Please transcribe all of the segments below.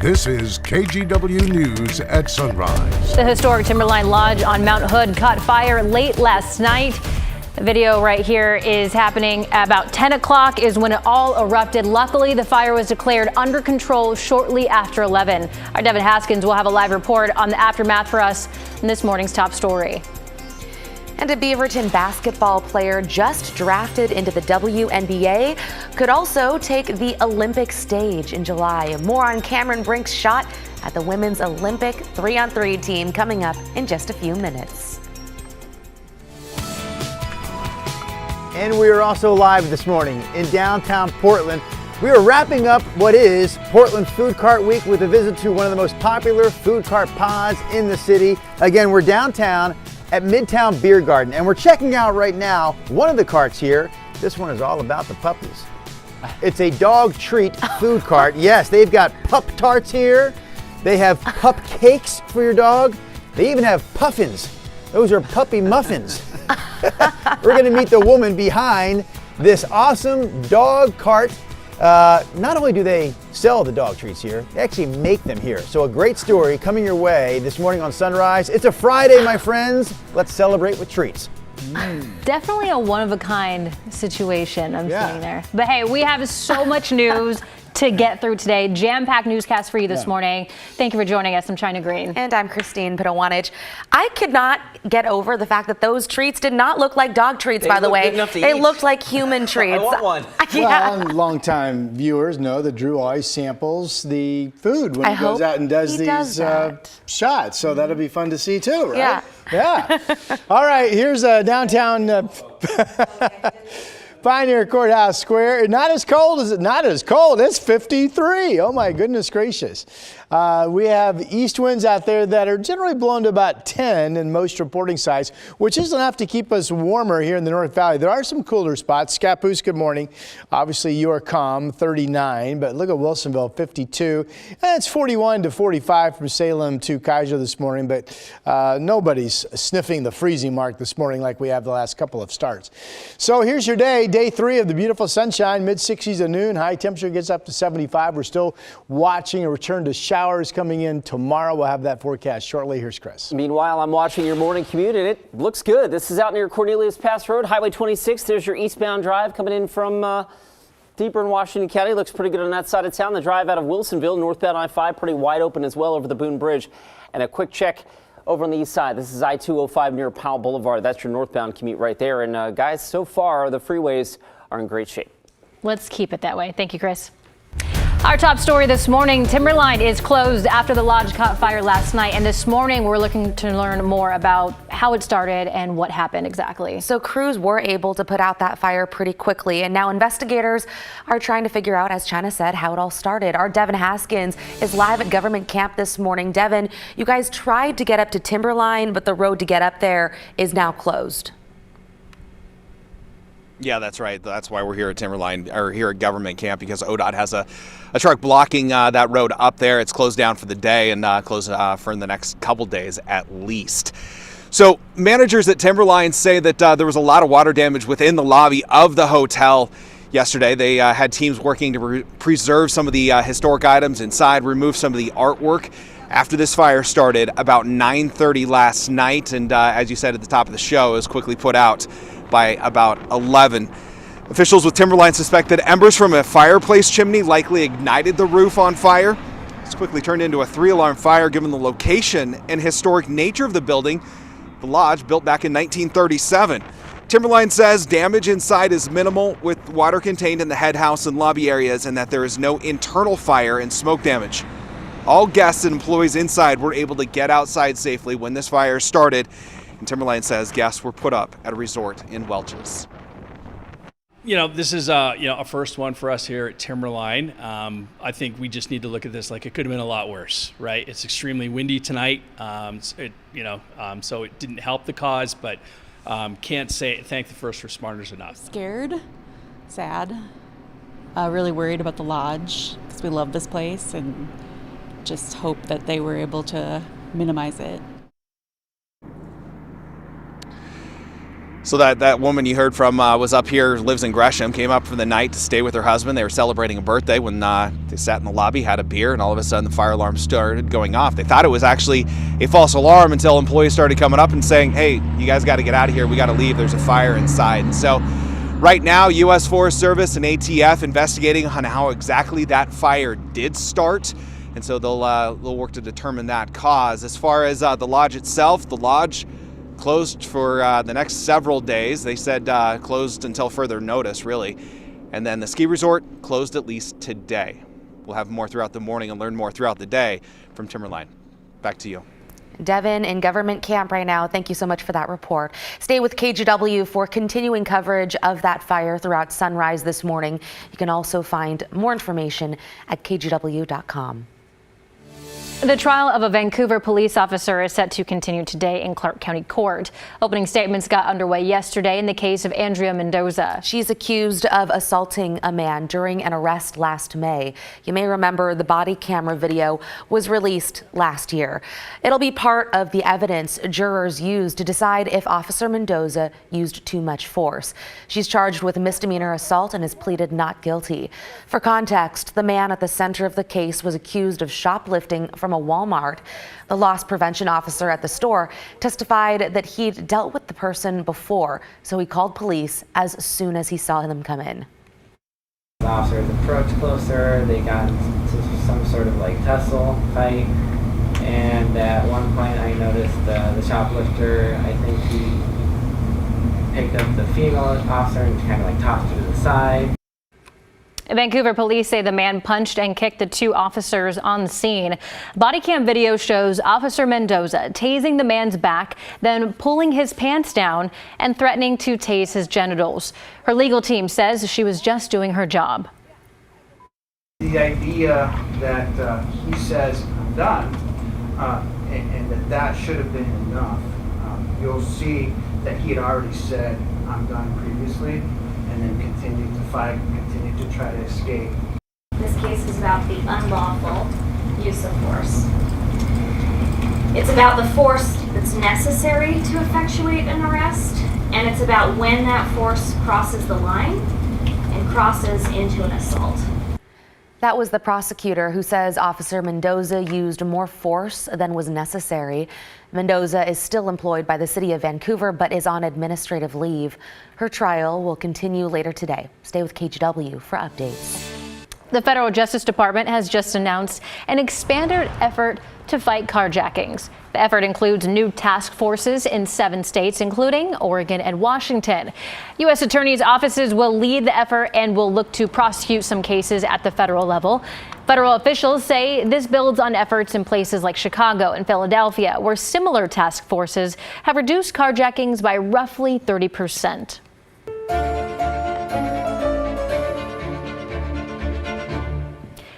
This is KGW News at Sunrise. The historic Timberline Lodge on Mount Hood caught fire late last night. The video right here is happening about 10 o'clock is when it all erupted. Luckily, the fire was declared under control shortly after 11. Our Devin Haskins will have a live report on the aftermath for us in this morning's top story. And a Beaverton basketball player just drafted into the WNBA could also take the Olympic stage in July. More on Cameron Brink's shot at the women's Olympic 3-on-3 team coming up in just a few minutes. And we are also live this morning in downtown Portland. We are wrapping up what is Portland Food Cart Week with a visit to one of the most popular food cart pods in the city. Again, we're downtown at Midtown Beer Garden, and we're checking out right now one of the carts here. This one is all about the puppies. It's a dog treat food cart. Yes, they've got pup tarts here. They have cupcakes for your dog. They even have puffins. Those are puppy muffins. We're gonna meet the woman behind this awesome dog cart. Not only do they sell the dog treats here, they actually make them here. So a great story coming your way this morning on Sunrise. It's a Friday, my friends. Let's celebrate with treats. Definitely a one-of-a-kind situation I'm seeing there. But hey, we have so much news to get through today. Jam-packed newscast for you this morning. Thank you for joining us. I'm China Green. And I'm Christine Pitowanich. I could not get over the fact that those treats did not look like dog treats, by the way. They looked like human treats. I want one. Well, longtime viewers know that Drew always samples the food when he goes out and does these shots. So that'll be fun to see too, right? Yeah. Yeah. All right, here's a downtown Pioneer Courthouse Square. Not as cold. It's 53. Oh my goodness gracious. We have east winds out there that are generally blown to about 10 in most reporting sites, which is enough to keep us warmer here in the North Valley. There are some cooler spots. Scappoose, good morning. Obviously you are calm, 39, but look at Wilsonville, 52. And it's 41 to 45 from Salem to Kaiser this morning, but nobody's sniffing the freezing mark this morning like we have the last couple of starts. So here's your day. Day 3 of the beautiful sunshine, mid-60s at noon. High temperature gets up to 75. We're still watching a return to showers coming in tomorrow. We'll have that forecast shortly. Here's Chris. Meanwhile, I'm watching your morning commute, and it looks good. This is out near Cornelius Pass Road, Highway 26. There's your eastbound drive coming in from deeper in Washington County. Looks pretty good on that side of town. The drive out of Wilsonville, northbound I-5, pretty wide open as well over the Boone Bridge. And a quick check over on the east side. This is I-205 near Powell Boulevard. That's your northbound commute right there. And guys, so far, the freeways are in great shape. Let's keep it that way. Thank you, Chris. Our top story this morning, Timberline is closed after the lodge caught fire last night. And this morning, we're looking to learn more about how it started and what happened exactly. So crews were able to put out that fire pretty quickly. And now investigators are trying to figure out, as China said, how it all started. Our Devin Haskins is live at government camp this morning. Devin, you guys tried to get up to Timberline, but the road to get up there is now closed. Yeah, that's right. That's why we're here at Timberline, or here at government camp, because ODOT has a truck blocking that road up there. It's closed down for the day and closed for the next couple days at least. So managers at Timberline say that there was a lot of water damage within the lobby of the hotel yesterday. They had teams working to preserve some of the historic items inside, remove some of the artwork after this fire started about 9:30 last night. And as you said at the top of the show, it was quickly put out by about 11. Officials with Timberline suspect that embers from a fireplace chimney likely ignited the roof on fire. It's quickly turned into a 3-alarm fire given the location and historic nature of the building. The lodge, built back in 1937. Timberline says damage inside is minimal, with water contained in the head house and lobby areas, and that there is no internal fire and smoke damage. All guests and employees inside were able to get outside safely when this fire started. And Timberline says guests were put up at a resort in Welch's. You know, this is a first one for us here at Timberline. I think we just need to look at this like it could have been a lot worse, right? It's extremely windy tonight, so it didn't help the cause, but can't thank the first responders enough. Scared, sad, really worried about the lodge because we love this place and just hope that they were able to minimize it. So that woman you heard from was up here, lives in Gresham, came up for the night to stay with her husband. They were celebrating a birthday when they sat in the lobby, had a beer, and all of a sudden the fire alarm started going off. They thought it was actually a false alarm until employees started coming up and saying, hey, you guys got to get out of here. We got to leave. There's a fire inside. And so right now, U.S. Forest Service and ATF investigating on how exactly that fire did start. And so they'll work to determine that cause. As far as the lodge itself, the lodge closed for the next several days. They said closed until further notice, really. And then the ski resort closed at least today. We'll have more throughout the morning and learn more throughout the day from Timberline. Back to you. Devin in government camp right now. Thank you so much for that report. Stay with KGW for continuing coverage of that fire throughout sunrise this morning. You can also find more information at kgw.com. The trial of a Vancouver police officer is set to continue today in Clark County Court. Opening statements got underway yesterday in the case of Andrea Mendoza. She's accused of assaulting a man during an arrest last May. You may remember the body camera video was released last year. It'll be part of the evidence jurors used to decide if Officer Mendoza used too much force. She's charged with misdemeanor assault and has pleaded not guilty. For context, the man at the center of the case was accused of shoplifting from a Walmart. The loss prevention officer at the store testified that he'd dealt with the person before, so he called police as soon as he saw them come in. The officers approached closer, they got into some sort of tussle fight, and at one point I noticed the shoplifter, I think he picked up the female officer and kind of tossed her to the side. Vancouver police say the man punched and kicked the two officers on the scene. Body cam video shows Officer Mendoza tasing the man's back, then pulling his pants down and threatening to tase his genitals. Her legal team says she was just doing her job. The idea that he says, I'm done, and that should have been enough. You'll see that he had already said, I'm done previously, and then continued to fight, continued to try to escape. This case is about the unlawful use of force. It's about the force that's necessary to effectuate an arrest, and it's about when that force crosses the line and crosses into an assault. That was the prosecutor who says Officer Mendoza used more force than was necessary. Mendoza is still employed by the city of Vancouver but is on administrative leave. Her trial will continue later today. Stay with KGW for updates. The Federal Justice Department has just announced an expanded effort to fight carjackings. The effort includes new task forces in 7 states, including Oregon and Washington. U.S. attorneys' offices will lead the effort and will look to prosecute some cases at the federal level. Federal officials say this builds on efforts in places like Chicago and Philadelphia, where similar task forces have reduced carjackings by roughly 30%.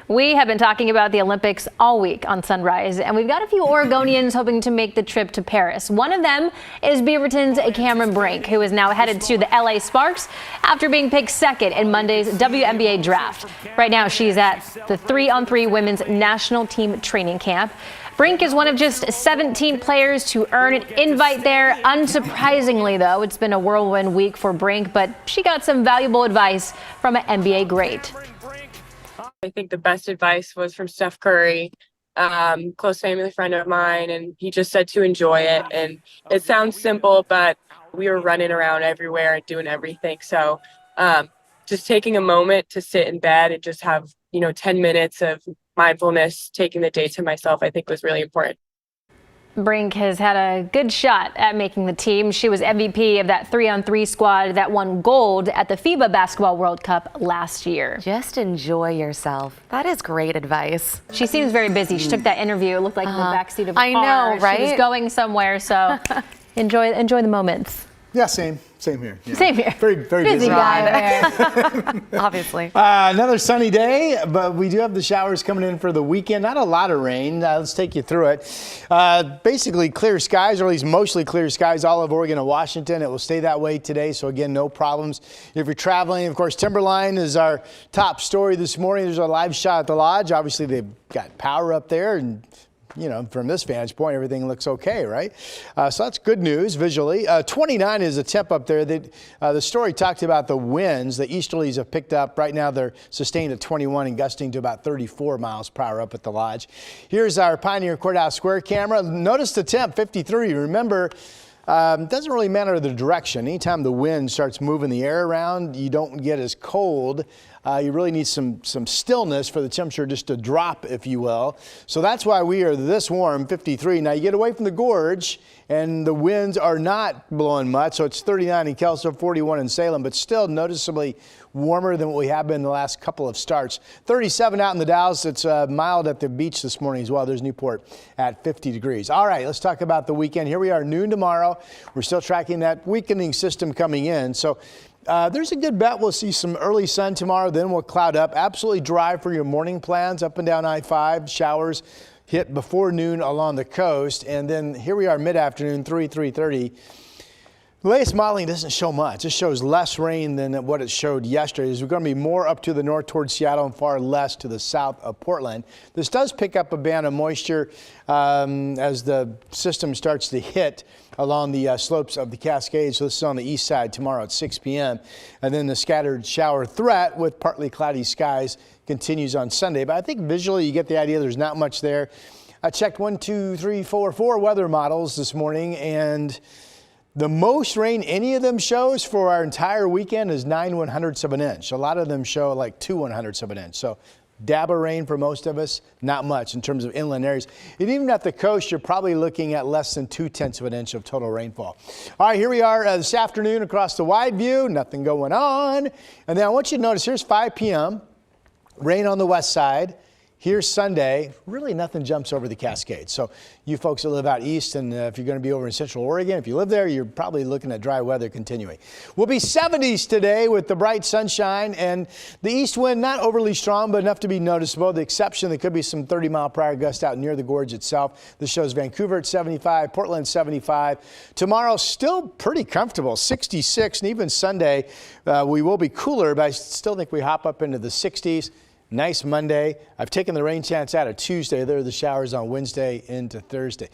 We have been talking about the Olympics all week on Sunrise, and we've got a few Oregonians hoping to make the trip to Paris. One of them is Beaverton's Cameron Brink, who is now headed to the LA Sparks after being picked second in Monday's WNBA draft. Right now, she's at the 3-on-3 women's national team training camp. Brink is one of just 17 players to earn an invite there. Unsurprisingly, though, it's been a whirlwind week for Brink, but she got some valuable advice from an NBA great. I think the best advice was from Steph Curry, close family friend of mine, and he just said to enjoy it. And it sounds simple, but we were running around everywhere and doing everything. So just taking a moment to sit in bed and just have, 10 minutes of mindfulness, taking the day to myself, I think was really important. Brink has had a good shot at making the team. She was MVP of that 3-on-3 squad that won gold at the FIBA Basketball World Cup last year. Just enjoy yourself. That is great advice. She seems very busy. She took that interview. It looked like in the backseat of a car. I know, right? She was going somewhere, so enjoy the moments. Yeah, same here. Yeah. Same here. Very busy guy there. Obviously. Another sunny day, but we do have the showers coming in for the weekend. Not a lot of rain. Let's take you through it. Basically clear skies, or at least mostly clear skies, all of Oregon and Washington. It will stay that way today, so again, no problems. If you're traveling, of course, Timberline is our top story this morning. There's a live shot at the lodge. Obviously, they've got power up there, and you know, from this vantage point, everything looks okay, right? So that's good news visually. 29 is a temp up there. That the story talked about the winds. The easterlies have picked up. Right now they're sustained at 21 and gusting to about 34 miles per hour up at the lodge. Here's our Pioneer Courthouse Square camera. Notice the temp, 53. Remember, it doesn't really matter the direction. Anytime the wind starts moving the air around, you don't get as cold. You really need some stillness for the temperature just to drop, if you will. So that's why we are this warm, 53. Now you get away from the gorge and the winds are not blowing much. So it's 39 in Kelso, 41 in Salem, but still noticeably warmer than what we have been the last couple of starts. 37 out in the Dalles. It's mild at the beach this morning as well. There's Newport at 50 degrees. All right, let's talk about the weekend. Here we are, noon tomorrow. We're still tracking that weakening system coming in. So there's a good bet we'll see some early sun tomorrow, then we'll cloud up. Absolutely dry for your morning plans up and down I-5. Showers hit before noon along the coast. And then here we are mid-afternoon, 3:30. The latest modeling doesn't show much. It shows less rain than what it showed yesterday. There's going to be more up to the north towards Seattle and far less to the south of Portland. This does pick up a band of moisture as the system starts to hit along the slopes of the Cascades. So this is on the east side tomorrow at 6 p.m. And then the scattered shower threat with partly cloudy skies continues on Sunday. But I think visually you get the idea. There's not much there. I checked 4 weather models this morning, and the most rain any of them shows for our entire weekend is 9/100ths of an inch. A lot of them show like 2/100ths of an inch. So dab of rain for most of us, not much in terms of inland areas. And even at the coast, you're probably looking at less than 0.2 of an inch of total rainfall. All right, here we are this afternoon across the wide view, nothing going on. And then I want you to notice here's 5 p.m., rain on the west side. Here's Sunday, really nothing jumps over the Cascades. So you folks that live out east, and if you're going to be over in Central Oregon, if you live there, you're probably looking at dry weather continuing. We'll be 70s today with the bright sunshine, and the east wind not overly strong, but enough to be noticeable. The exception, there could be some 30-mile-per-hour gusts out near the gorge itself. This shows Vancouver at 75, Portland 75. Tomorrow, still pretty comfortable, 66, and even Sunday, we will be cooler, but I still think we hop up into the 60s. Nice Monday. I've taken the rain chance out of Tuesday. There are the showers on Wednesday into Thursday.